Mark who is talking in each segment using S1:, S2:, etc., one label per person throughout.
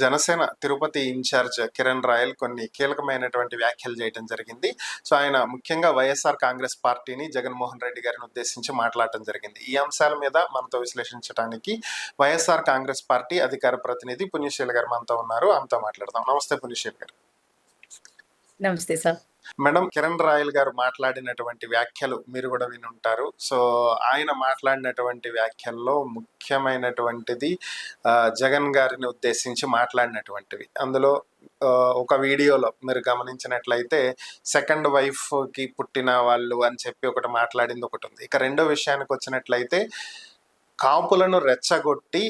S1: Janasena Tirupati incharge Kiran royal కొన్ని కీలకమైనటువంటి వ్యాఖ్యలు చేయడం జరిగింది. సో ఆయన ముఖ్యంగా వైఎస్ఆర్ కాంగ్రెస్ పార్టీని జగన్మోహన్ రెడ్డి గారిని ఉద్దేశించి మాట్లాడటం జరిగింది. ఈ అంశాల మీద మనతో విశ్లేషించడానికి వైఎస్ఆర్ కాంగ్రెస్ పార్టీ అధికార ప్రతినిధి పుణ్యశీల గారు మనతో ఉన్నారు. ఆమెతో మాట్లాడదాం. నమస్తే పుణ్యశీల గారు.
S2: నమస్తే సార్.
S1: మేడం, కిరణ్ రాయల్ గారు మాట్లాడినటువంటి వ్యాఖ్యలు మీరు కూడా వినుంటారు. సో ఆయన మాట్లాడినటువంటి వ్యాఖ్యల్లో ముఖ్యమైనటువంటిది జగన్ గారిని ఉద్దేశించి మాట్లాడినటువంటివి. అందులో ఒక వీడియోలో మీరు గమనించినట్లయితే సెకండ్ వైఫ్కి పుట్టిన వాళ్ళు అని చెప్పి ఒకటి మాట్లాడింది ఒకటి ఉంది. ఇక రెండో విషయానికి వచ్చినట్లయితే కాపులను రెచ్చగొట్టి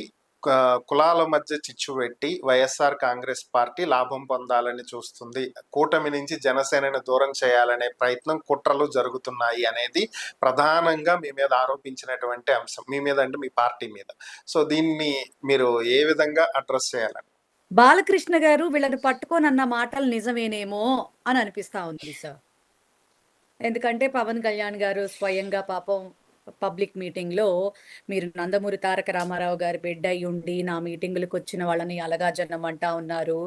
S1: కులాల మధ్య చిచ్చు పెట్టి వైఎస్ఆర్ కాంగ్రెస్ పార్టీ లాభం పొందాలని చూస్తుంది, కూటమి నుంచి జనసేనని దూరం చేయాలనే ప్రయత్నం కుట్రలు జరుగుతున్నాయి అనేది ప్రధానంగా మీ మీద ఆరోపించినటువంటి అంశం. మీ మీద అంటే మీ పార్టీ మీద. సో దీన్ని మీరు ఏ విధంగా అడ్రస్ చేయాలని?
S2: బాలకృష్ణ గారు వీళ్ళని పట్టుకొని అన్న మాటలు నిజమేనేమో అని అనిపిస్తా ఉంది సార్. ఎందుకంటే పవన్ కళ్యాణ్ గారు స్వయంగా పాపం పబ్లిక్ మీటింగ్లో మీరు నందమూరి తారక రామారావు గారి బిడ్డ అయ్యుండి నా మీటింగులకు వచ్చిన వాళ్ళని అలగాజనం అంటా ఉన్నారు,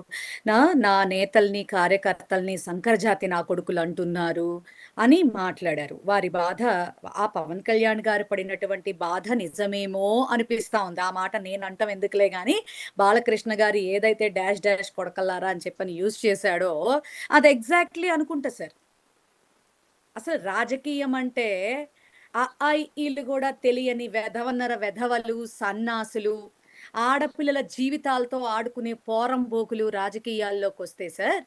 S2: నా నేతల్ని కార్యకర్తల్ని సంకరజాతి నా కొడుకులు అంటున్నారు అని మాట్లాడారు. వారి బాధ, ఆ పవన్ కళ్యాణ్ గారు పడినటువంటి బాధ నిజమేమో అనిపిస్తా ఉంది. ఆ మాట నేను అంటాం ఎందుకులే కానీ, బాలకృష్ణ గారు ఏదైతే డాష్ డాష్ కొడకల్లారా అని చెప్పని యూజ్ చేశాడో అది ఎగ్జాక్ట్లీ అనుకుంటా సార్. అసలు రాజకీయం అంటే ఈళ్ళు కూడా తెలియని వెధవన్నర వెధవలు, సన్నాసులు, ఆడపిల్లల జీవితాలతో ఆడుకునే పోరంబోకులు రాజకీయాల్లోకి వస్తే సార్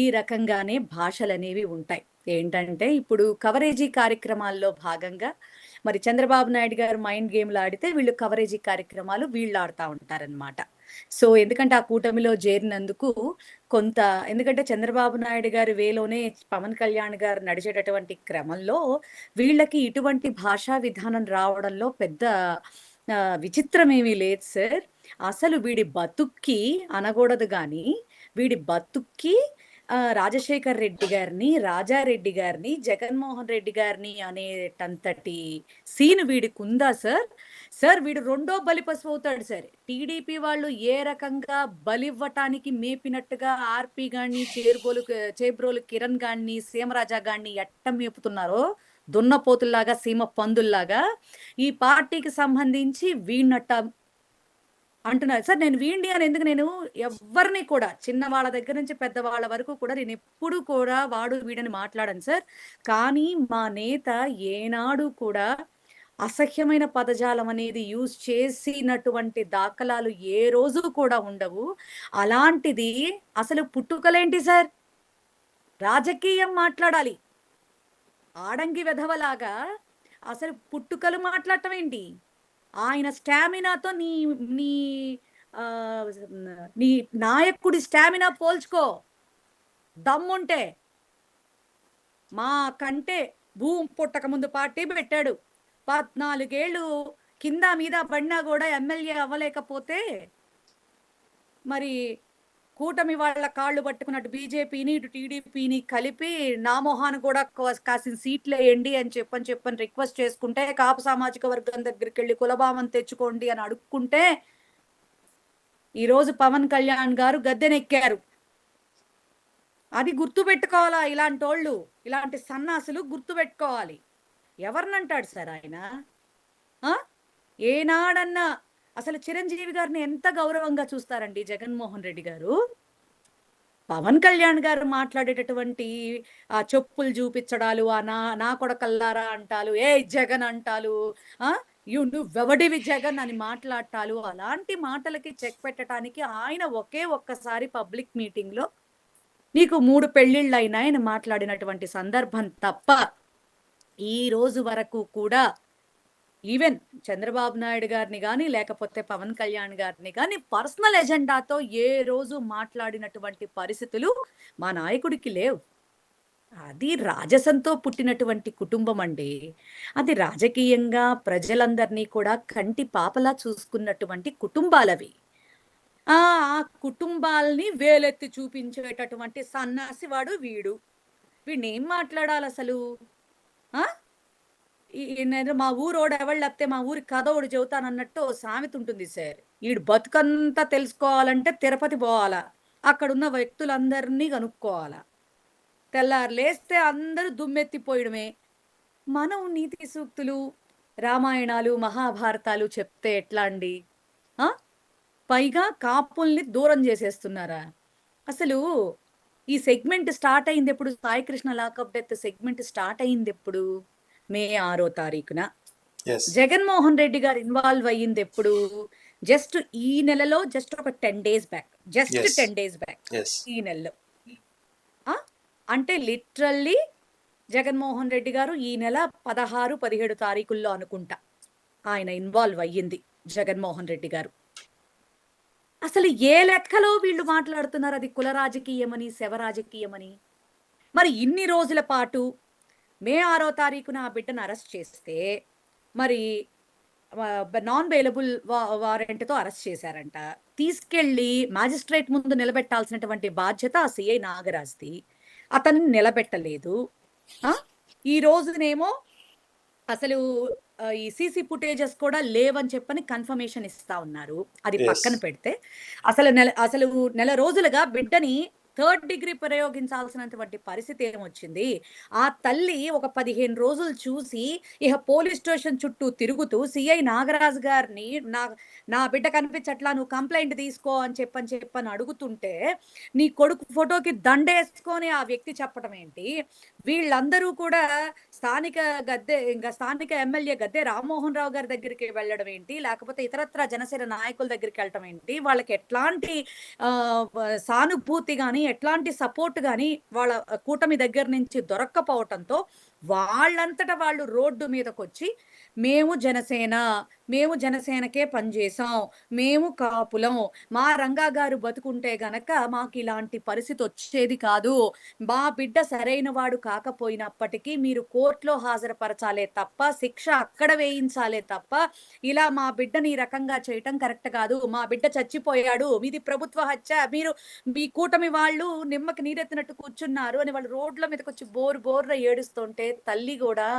S2: ఈ రకంగానే భాషలు అనేవి ఉంటాయి. ఏంటంటే ఇప్పుడు కవరేజీ కార్యక్రమాల్లో భాగంగా మరి చంద్రబాబు నాయుడు గారు మైండ్ గేమ్లు ఆడితే వీళ్ళు కవరేజీ కార్యక్రమాలు వీళ్ళు ఆడుతూ ఉంటారనమాట. సో ఎందుకంటే ఆ కూటమిలో చేరినందుకు కొంత, ఎందుకంటే చంద్రబాబు నాయుడు గారి వేలోనే పవన్ కళ్యాణ్ గారు నడిచేటటువంటి క్రమంలో వీళ్ళకి ఇటువంటి భాషా విధానం రావడంలో పెద్ద విచిత్రం ఏమీ లేదు సార్. అసలు వీడి బతుక్కి అనకూడదు కానీ వీడి బతుక్కి రాజశేఖర్ రెడ్డి గారిని, రాజారెడ్డి గారిని, జగన్మోహన్ రెడ్డి గారిని అనేటంతటి సీన్ వీడికి ఉందా సార్? సార్ వీడు రెండో బలిపశువు అవుతాడు సార్. టీడీపీ వాళ్ళు ఏ రకంగా బలివ్వటానికి మేపినట్టుగా ఆర్పి గాని, చేబ్రోలు కిరణ్ గాని, సీమరాజా గాని ఎట్ట మేపుతున్నారో దున్నపోతుల్లాగా, సీమ పందుల్లాగా ఈ పార్టీకి సంబంధించి వీణట్ట అంటున్నారు సార్. నేను వీండి అని ఎందుకు, నేను ఎవరిని కూడా చిన్నవాళ్ళ దగ్గర నుంచి పెద్దవాళ్ళ వరకు కూడా నేను ఎప్పుడు కూడా వాడు వీడని మాట్లాడాను సార్. కానీ మా నేత ఏనాడు కూడా అసహ్యమైన పదజాలం అనేది యూజ్ చేసినటువంటి దాఖలాలు ఏ రోజు కూడా ఉండవు. అలాంటిది అసలు పుట్టుకలేంటి సార్? రాజకీయం మాట్లాడాలి, ఆడంగి వెధవలాగా అసలు పుట్టుకలు మాట్లాడటం ఏంటి? ఆయన స్టామినాతో నీ నీ నీ నాయకుడి స్టామినా పోల్చుకో దమ్ముంటే. మా కంటే భూమి పుట్టక ముందు పార్టీ పెట్టాడు, 14 ఏళ్ళు కింద మీద పడినా కూడా ఎమ్మెల్యే అవ్వలేకపోతే మరి కూటమి వాళ్ళ కాళ్ళు పట్టుకున్నట్టు బీజేపీని ఇటు టీడీపీని కలిపి నా మొహాన్ని కూడా కాసిన సీట్లు వేయండి అని చెప్పని రిక్వెస్ట్ చేసుకుంటే, కాపు సామాజిక వర్గం దగ్గరికి వెళ్ళి కులభావం తెచ్చుకోండి అని అడుక్కుంటే ఈరోజు పవన్ కళ్యాణ్ గారు గద్దెనెక్కారు. అది గుర్తు పెట్టుకోవాలా? ఇలాంటి వాళ్ళు, ఇలాంటి సన్నాసులు గుర్తు పెట్టుకోవాలి. ఎవరినంటాడు సార్ ఆయన? ఏనాడన్నా అసలు చిరంజీవి గారిని ఎంత గౌరవంగా చూస్తారండి జగన్మోహన్ రెడ్డి గారు? పవన్ కళ్యాణ్ గారు మాట్లాడేటటువంటి ఆ చెప్పులు చూపించడాలు, ఆ నా కొడకల్లారా అంటాలు, ఏ జగన్ అంటాలు, నువ్వెవడివి జగన్ అని మాట్లాడటాలు, అలాంటి మాటలకి చెక్ పెట్టడానికి ఆయన ఒక్కసారి పబ్లిక్ మీటింగ్ లో నీకు 3 పెళ్లిళ్ళు అయినాయని మాట్లాడినటువంటి సందర్భం తప్ప ఈ రోజు వరకు కూడా ఈవెన్ చంద్రబాబు నాయుడు గారిని కానీ లేకపోతే పవన్ కళ్యాణ్ గారిని కానీ పర్సనల్ ఎజెండాతో ఏ రోజు మాట్లాడినటువంటి పరిస్థితులు మా నాయకుడికి లేవు. అది రాజసంతో పుట్టినటువంటి కుటుంబం అండి. అది రాజకీయంగా ప్రజలందరినీ కూడా కంటి పాపలా చూసుకున్నటువంటి కుటుంబాలవి. ఆ కుటుంబాలని వేలెత్తి చూపించేటటువంటి సన్నాసి వాడు వీడు. వీడిని ఏం మాట్లాడాలి అసలు? నేను మా ఊరోడు ఎవరు లేకపోతే మా ఊరి కథ ఒకటి చెబుతానన్నట్టు ఓ సామెత ఉంటుంది సార్. ఈడు బతుకంతా తెలుసుకోవాలంటే తిరుపతి పోవాలా, అక్కడున్న వ్యక్తులందరినీ కనుక్కోవాలా, తెల్లారు లేస్తే అందరూ దుమ్మెత్తిపోయడమే. మనం నీతి సూక్తులు, రామాయణాలు, మహాభారతాలు చెప్తే ఎట్లా అండి? ఆ? పైగా కాపుల్ని దూరం చేసేస్తున్నారా? అసలు ఈ సెగ్మెంట్ స్టార్ట్ అయింది ఎప్పుడు? Saikrishna lockup death segment start అయింది ఎప్పుడు? మే 6వ తారీఖున.
S1: ఎస్.
S2: జగన్మోహన్ రెడ్డి గారు ఇన్వాల్వ్ అయ్యింది ఎప్పుడు? జస్ట్ ఈ నెలలో, జస్ట్ ఒక 10 days back, just
S1: Yes.
S2: 10 days back
S1: yes.
S2: ఈ నెలలో. ఆ? అంటే లిటరల్లీ జగన్మోహన్ రెడ్డి గారు ఈ నెల 16, 17 తారీఖుల్లో అనుకుంటా ఆయన ఇన్వాల్వ్ అయ్యింది, జగన్మోహన్ రెడ్డి గారు. అసలు ఏ లెక్కలో వీళ్ళు మాట్లాడుతున్నారు అది కుల రాజకీయమని, శవ రాజకీయమని? మరి ఇన్ని రోజుల పాటు మే 6వ తారీఖున ఆ బిడ్డను అరెస్ట్ చేస్తే, మరి నాన్ బెయిలబుల్ వారెంట్తో అరెస్ట్ చేశారంట. తీసుకెళ్లి మ్యాజిస్ట్రేట్ ముందు నిలబెట్టాల్సినటువంటి బాధ్యత ఆ సిఐ నాగరాజ్ది. అతన్ని నిలబెట్టలేదు. ఆ? ఈ రోజునేమో అసలు ఈ సీసీ ఫుటేజెస్ కూడా లేవని చెప్పని కన్ఫర్మేషన్ ఇస్తా ఉన్నారు. అది
S1: Yes.
S2: పక్కన పెడితే అసలు నెల రోజులుగా బిడ్డని థర్డ్ డిగ్రీ ప్రయోగించాల్సినటువంటి పరిస్థితి ఏమొచ్చింది? ఆ తల్లి ఒక 15 రోజులు చూసి ఇహ పోలీస్ స్టేషన్ చుట్టూ తిరుగుతూ సిఐ నాగరాజు గారిని నా బిడ్డ కనిపించట్లా, నువ్వు కంప్లైంట్ తీసుకో అని చెప్పని అడుగుతుంటే, నీ కొడుకు ఫోటోకి దండేసుకొని ఆ వ్యక్తి చెప్పడం ఏంటి? వీళ్ళందరూ కూడా స్థానిక ఎమ్మెల్యే గద్దె రామ్మోహన్ రావు గారి దగ్గరికి వెళ్ళడం ఏంటి? లేకపోతే ఇతరత్రా జనసేన నాయకుల దగ్గరికి వెళ్ళటం ఏంటి? వాళ్ళకి ఎట్లాంటి సానుభూతి గాని, ఎట్లాంటి సపోర్ట్ గాని వాళ్ళ కూటమి దగ్గర నుంచి దొరక్కపోవటంతో వాళ్ళంతట వాళ్ళు రోడ్డు మీదకొచ్చి మేము జనసేనకే పనిచేసాం, మేము కాపులం, మా రంగా గారు బతుకుంటే గనక మాకు ఇలాంటి పరిస్థితి వచ్చేది కాదు, మా బిడ్డ సరైన వాడు కాకపోయినప్పటికీ మీరు కోర్టులో హాజరుపరచాలే తప్ప, శిక్ష అక్కడ వేయించాలే తప్ప, ఇలా మా బిడ్డని ఈ రకంగా చేయటం కరెక్ట్ కాదు, మా బిడ్డ చచ్చిపోయాడు, మీది ప్రభుత్వ హత్య, మీరు మీ కూటమి వాళ్ళు నిమ్మకి నీరెత్తినట్టు కూర్చున్నారు అని వాళ్ళు రోడ్ల మీదకి వచ్చి బోర్ర ఏడుస్తుంటే, తల్లి కూడా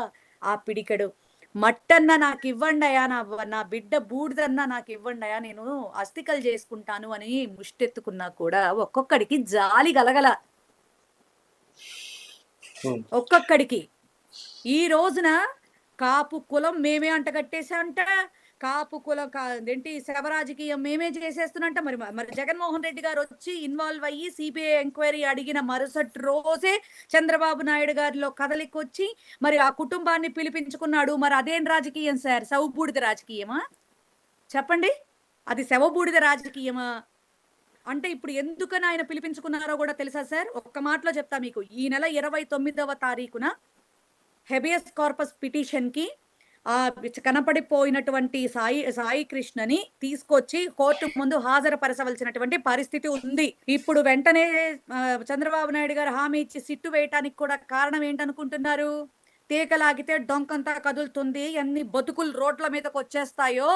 S2: ఆ పిడికెడు మట్టన్నా నాకు ఇవ్వండియా, నా బిడ్డ బూడిదన్నా నాకు ఇవ్వండియా, నేను అస్థికలు చేసుకుంటాను అని ముష్టెత్తుకున్నా కూడా ఒక్కొక్కడికి జాలి గలగల. ఒక్కొక్కడికి ఈ రోజున కాపు కులం మేమే అంటగట్టేసంట, కాపు కులం ఏంటి శవ రాజకీయం మేమే చేసేస్తున్నంట. మరి జగన్మోహన్ రెడ్డి గారు వచ్చి ఇన్వాల్వ్ అయ్యి సిబిఐ ఎంక్వైరీ అడిగిన మరుసటి రోజే చంద్రబాబు నాయుడు గారిలో కదలికొచ్చి మరి ఆ కుటుంబాన్ని పిలిపించుకున్నాడు. మరి అదేం రాజకీయం సార్? శవబూడిద రాజకీయమా? చెప్పండి, అది శవబూడిద రాజకీయమా? అంటే ఇప్పుడు ఎందుకని ఆయన పిలిపించుకున్నారో కూడా తెలుసా సార్? ఒక్క మాటలో చెప్తా మీకు. ఈ నెల 29వ తారీఖున హెబియస్ కార్పస్ పిటిషన్ కి కనపడిపోయినటువంటి సాయి కృష్ణని తీసుకొచ్చి కోర్టు ముందు హాజరుపరచవలసినటువంటి పరిస్థితి ఉంది. ఇప్పుడు వెంటనే చంద్రబాబు నాయుడు గారు హామీ ఇచ్చి సిట్టు వేయటానికి కూడా కారణం ఏంటనుకుంటున్నారు? తీగలాగితే డొంకంతా కదులుతుంది, ఎన్ని బతుకులు రోడ్ల మీదకి వచ్చేస్తాయో,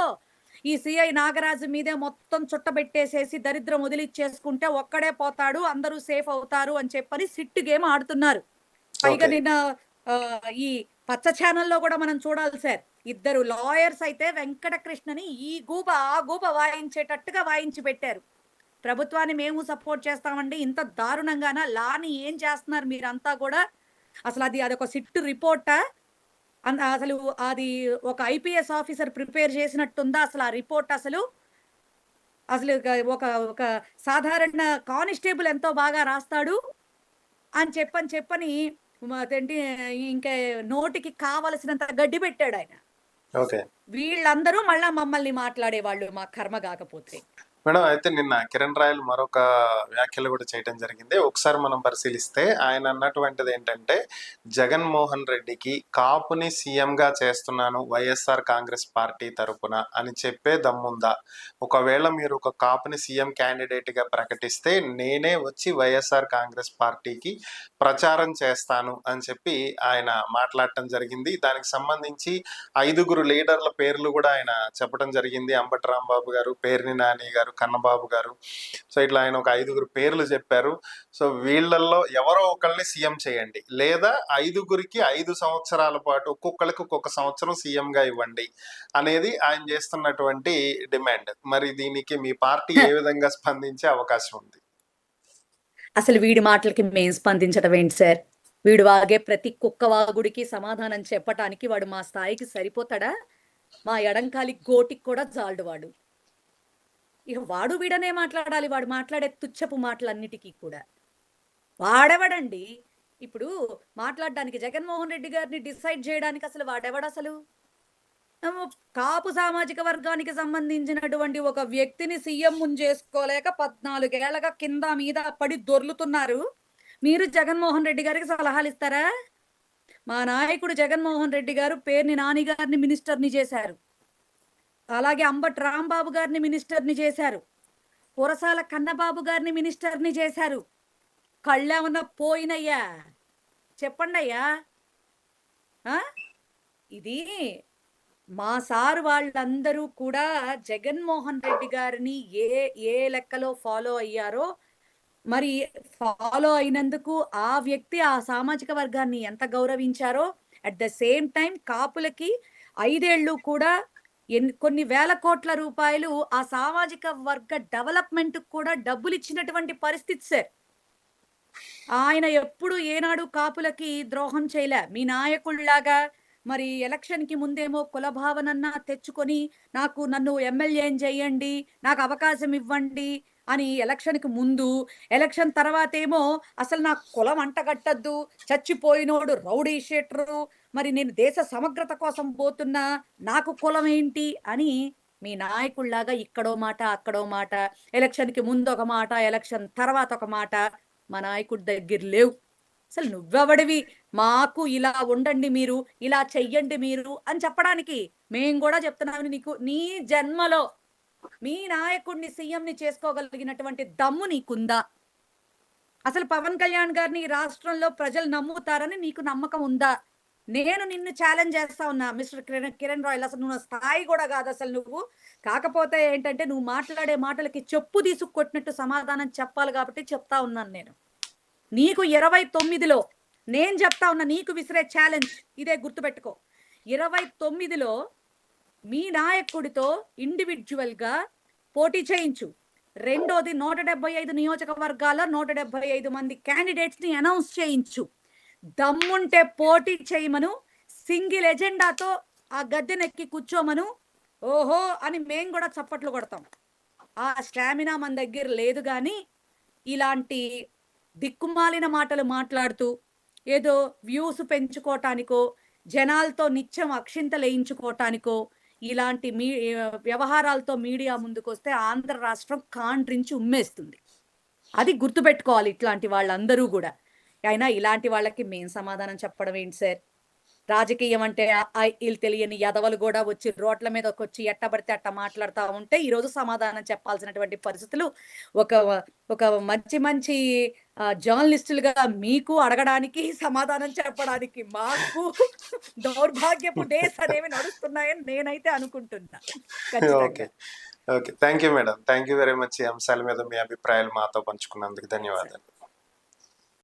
S2: ఈ సిఐ నాగరాజు మీదే మొత్తం చుట్టబెట్టేసేసి దరిద్రం వదిలిచ్చేసుకుంటే ఒక్కడే పోతాడు, అందరూ సేఫ్ అవుతారు అని చెప్పని సిట్టు గేమ్ ఆడుతున్నారు. పైగా నిన్న ఈ పచ్చ ఛానల్లో కూడా మనం చూడాలి సార్, ఇద్దరు లాయర్స్ అయితే వెంకటకృష్ణని ఈ గూబ ఆ గూబ వాయించేటట్టుగా వాయించి పెట్టారు. ప్రభుత్వాన్ని మేము సపోర్ట్ చేస్తామండి, ఇంత దారుణంగానా? లాని ఏం చేస్తున్నారు మీరంతా కూడా? అసలు అదొక సిట్టు రిపోర్టా? అసలు అది ఒక ఐపీఎస్ ఆఫీసర్ ప్రిపేర్ చేసినట్టుందా అసలు ఆ రిపోర్ట్? అసలు ఒక సాధారణ కానిస్టేబుల్ ఎంతో బాగా రాస్తాడు అని చెప్పని ఏంటి ఇంకా నోటికి కావలసినంత గడ్డి పెట్టాడు ఆయన. వీళ్ళందరూ మళ్ళా మమ్మల్ని మాట్లాడేవాళ్ళు, మా కర్మ కాకపోతే.
S1: మేడం, అయితే నిన్న కిరణ్ రాయల్ మరొక వ్యాఖ్యలు కూడా చేయడం జరిగింది. ఒకసారి మనం పరిశీలిస్తే ఆయన అన్నటువంటిది ఏంటంటే, జగన్మోహన్ రెడ్డికి కాపుని సీఎంగా చేస్తున్నాను వైఎస్ఆర్ కాంగ్రెస్ పార్టీ తరపున అని చెప్పే దమ్ముందా? ఒకవేళ మీరు ఒక కాపుని సీఎం క్యాండిడేట్గా ప్రకటిస్తే నేనే వచ్చి వైఎస్ఆర్ కాంగ్రెస్ పార్టీకి ప్రచారం చేస్తాను అని చెప్పి ఆయన మాట్లాడటం జరిగింది. దానికి సంబంధించి 5 లీడర్ల పేర్లు కూడా ఆయన చెప్పడం జరిగింది. అంబటి రాంబాబు గారు, పేర్ని నాని గారు, కన్నబాబు గారు. సో ఇట్లా ఆయన ఒక 5గురు పేర్లు చెప్పారు. సో వీళ్ళల్లో ఎవరో ఒకళ్ళని సీఎం చేయండి, లేదా 5గురికి 5 సంవత్సరాల పాటు ఒక్కొక్కరికి ఒక్కొక్క సంవత్సరం సీఎంగా ఇవ్వండి అనేది ఆయన చేస్తున్నటువంటి డిమాండ్. మరి దీనికి మీ పార్టీ ఏ విధంగా స్పందించే అవకాశం ఉంది?
S2: అసలు వీడి మాటలకి మేము స్పందించడం ఏంటి సార్? వీడు వాగే ప్రతి కుక్క వాగుడికి సమాధానం చెప్పటానికి వాడు మా స్థాయికి సరిపోతాడా? మా ఎడంకాలి గోటికి కూడా జాలడు వాడు. ఇక వాడు వీడనే మాట్లాడాలి, వాడు మాట్లాడే తుచ్చపు మాటలన్నిటికీ కూడా. వాడెవడండి ఇప్పుడు మాట్లాడడానికి? జగన్మోహన్ రెడ్డి గారిని డిసైడ్ చేయడానికి అసలు వాడెవడసలు? కాపు సామాజిక వర్గానికి సంబంధించినటువంటి ఒక వ్యక్తిని సీఎం చేసుకోలేక 14 ఏళ్లగా కింద మీద పడి దొర్లుతున్నారు. మీరు జగన్మోహన్ రెడ్డి గారికి సలహాలు ఇస్తారా? మా నాయకుడు జగన్మోహన్ రెడ్డి గారు పేర్ని నాని గారిని మినిస్టర్ని చేశారు, అలాగే అంబటి రాంబాబు గారిని మినిస్టర్ని చేశారు, కురసాల కన్నబాబు గారిని మినిస్టర్ని చేశారు. కళ్ళేమన్నా పోయినయ్యా? చెప్పండి అయ్యా. ఇది మా సారు వాళ్ళందరూ కూడా జగన్మోహన్ రెడ్డి గారిని ఏ ఏ లెక్కలో ఫాలో అయ్యారో, మరి ఫాలో అయినందుకు ఆ వ్యక్తి ఆ సామాజిక వర్గాన్ని ఎంత గౌరవించారో, అట్ ద సేమ్ టైం కాపులకి 5 ఏళ్ళు కూడా కొన్ని వేల కోట్ల రూపాయలు ఆ సామాజిక వర్గ డెవలప్మెంట్ కూడా డబ్బులు ఇచ్చినటువంటి పరిస్థితి సార్. ఆయన ఎప్పుడు ఏనాడు కాపులకి ద్రోహం చేయలే. మీ నాయకుల్లాగా మరి ఎలక్షన్ కి ముందేమో కుల భావనన్నా తెచ్చుకొని నన్ను ఎమ్మెల్యేని చేయండి, నాకు అవకాశం ఇవ్వండి అని ఎలక్షన్ కి ముందు, ఎలక్షన్ తర్వాతేమో అసలు నాకు కులం అంటగట్టద్దు, చచ్చిపోయినోడు రౌడీ షీటరు, మరి నేను దేశ సమగ్రత కోసం పోతున్నా, నాకు కులం ఏంటి అని మీ నాయకుల్లాగా ఇక్కడో మాట అక్కడో మాట, ఎలక్షన్ కి ముందు ఒక మాట, ఎలక్షన్ తర్వాత ఒక మాట మా నాయకుడి దగ్గర లేవు. అసలు నువ్వెవడివి మాకు ఇలా ఉండండి మీరు, ఇలా చెయ్యండి మీరు అని చెప్పడానికి? మేము కూడా చెప్తున్నాము, నీకు నీ జన్మలో మీ నాయకుడిని సీఎంని చేసుకోగలిగినటువంటి దమ్ము నీకుందా? అసలు పవన్ కళ్యాణ్ గారిని ఈ రాష్ట్రంలో ప్రజలు నమ్ముతారని నీకు నమ్మకం ఉందా? నేను నిన్ను ఛాలెంజ్ చేస్తా ఉన్నా మిస్టర్ కిరణ్ రాయల్. అసలు నువ్వు స్థాయి కూడా కాదు అసలు నువ్వు. కాకపోతే ఏంటంటే నువ్వు మాట్లాడే మాటలకి చెప్పు తీసుకొట్టినట్టు సమాధానం చెప్పాలి కాబట్టి చెప్తా ఉన్నాను నేను. నీకు 29లో నేను చెప్తా ఉన్నా, నీకు విసిరే ఛాలెంజ్ ఇదే, గుర్తుపెట్టుకో. 29లో మీ నాయకుడితో ఇండివిజువల్ గా పోటీ చేయించు. రెండోది 175 నియోజకవర్గాల్లో 175 మంది క్యాండిడేట్స్ ని అనౌన్స్ చేయించు. దమ్ముంటే పోటీ చేయమను, సింగిల్ ఎజెండాతో ఆ గద్దెనెక్కి కూర్చోమను. ఓహో అని మేము కూడా చప్పట్లు కొడతాం. ఆ స్టామినా మన దగ్గర లేదు. కానీ ఇలాంటి దిక్కుమాలిన మాటలు మాట్లాడుతూ ఏదో వ్యూస్ పెంచుకోవటానికో, జనాలతో నిత్యం అక్షింతలు వేయించుకోవటానికో, ఇలాంటి వ్యవహారాలతో మీడియా ముందుకు వస్తే ఆంధ్ర రాష్ట్రం కాండ్రించి ఉమ్మేస్తుంది. అది గుర్తుపెట్టుకోవాలి ఇట్లాంటి వాళ్ళందరూ కూడా. అయినా ఇలాంటి వాళ్ళకి మేం సమాధానం చెప్పడం ఏంటి సార్? రాజకీయం అంటే వీళ్ళు తెలియని యదవలు కూడా వచ్చి రోడ్ల మీదకి వచ్చి ఎట్టబడితే అట్ట మాట్లాడుతూ ఉంటే ఈరోజు సమాధానం చెప్పాల్సినటువంటి పరిస్థితులు ఒక మంచి మంచి జర్నలిస్టులుగా మీకు అడగడానికి, సమాధానం చెప్పడానికి మాకు దౌర్భాగ్యపు డేస్ అనేవి నడుస్తున్నాయని నేనైతే అనుకుంటున్నా.
S1: Okay, okay, thank you madam, thank you very much. ఈ అంశాల మీద మీ అభిప్రాయాలు మాతో పంచుకున్నందుకు ధన్యవాదాలు.